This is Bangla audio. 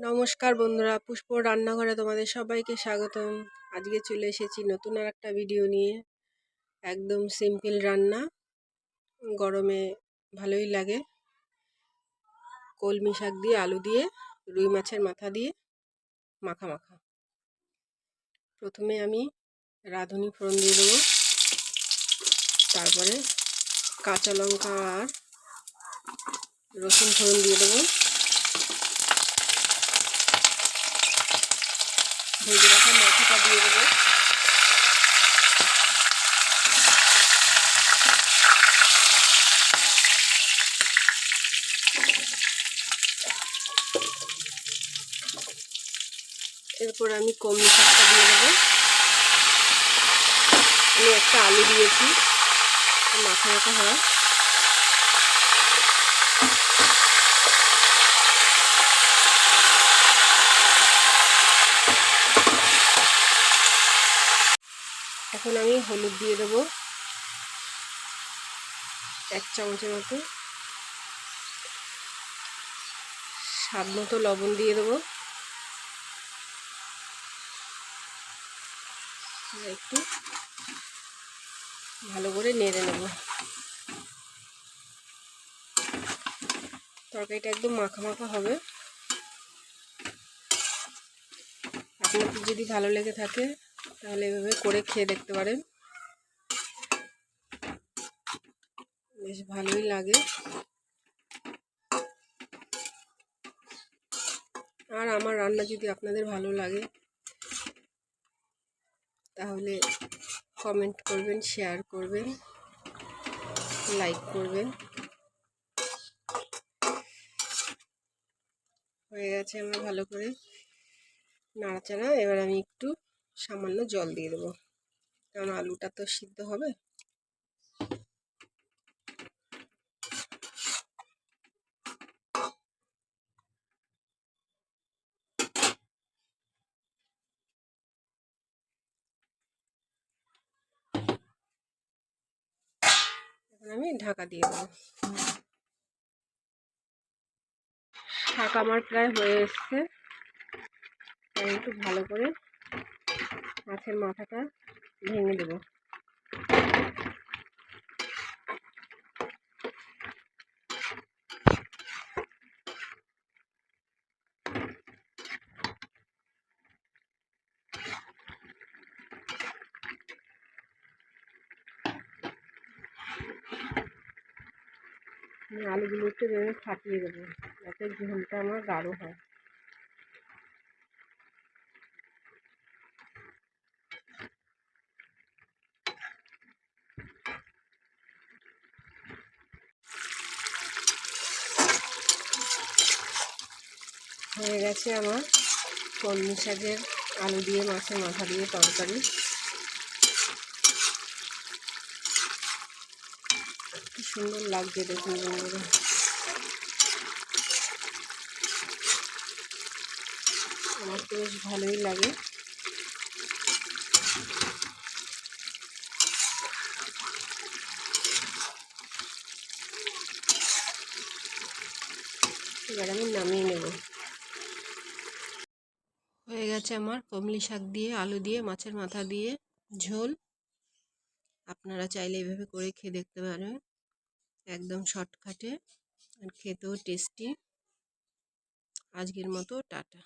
নমস্কার বন্ধুরা, পুষ্প রান্নাঘরে তোমাদের সবাইকে স্বাগতম। আজকে চলে এসেছি নতুন আর একটা ভিডিও নিয়ে। একদম সিম্পল রান্না, গরমে ভালোই লাগে। কলমি শাক দিয়ে, আলু দিয়ে, রুই মাছের মাথা দিয়ে মাখা মাখা। প্রথমে আমি রাঁধুনি ফোড়ন দিয়ে দেবো, তারপরে কাঁচা লঙ্কা আর রসুন ফোড়ন দিয়ে দেবো। ভেজে রাখা মাথাটা দিয়ে দেবো। এরপর আমি কলমি শাকটা দিয়ে দেবো। আমি একটা আলু দিয়েছি, মাখা মাখা হয়। এখন আমি হলুদ দিয়ে দেবো 1 চামচের মতো, স্বাদ মতো লবণ দিয়ে দেবো, একটু ভালো করে নেড়ে নেব। তরকারিটা একদম মাখা মাখা হবে। আপনাদের যদি ভালো লেগে থাকে তাহলে এভাবে করে খেয়ে দেখতে পারেন, বেশ ভালোই লাগে। আর আমার রান্না যদি আপনাদের ভালো লাগে তাহলে কমেন্ট করবেন, শেয়ার করবেন, লাইক করবেন। হয়ে গেছে আমার ভালো করে নাড়াচাড়া। এবার আমি একটু সামান্য জল দিয়ে দেবো, কারণ আলুটা তো সিদ্ধ হবে। এখন আমি ঢাকা দিয়ে দেবো। শাক আমার প্রায় হয়ে এসছে। আমি একটু ভালো করে মাছের মাথাটা ভেঙে দেবো। আলুগুলো একটু ভেঙে ফাটিয়ে দেবো, যাতে ঝোলটা আমার গাঢ় হয়। হয়ে গেছে আমার কলমি শাকের আলু দিয়ে মাছের মাথা দিয়ে তরকারি। কি সুন্দর লাগছে দেখুন বন্ধুরা। আমার তো বেশ ভালোই লাগে। এবার আমি নামিয়ে নেব। হয়ে গেছে আমার কমলি শাক দিয়ে, আলু দিয়ে, মাছের মাথা দিয়ে ঝোল। আপনারা চাইলে এভাবে করে খেয়ে দেখতে পারেন, একদম শর্টকাটে আর খেতেও টেস্টি। আজকের মতো টাটা।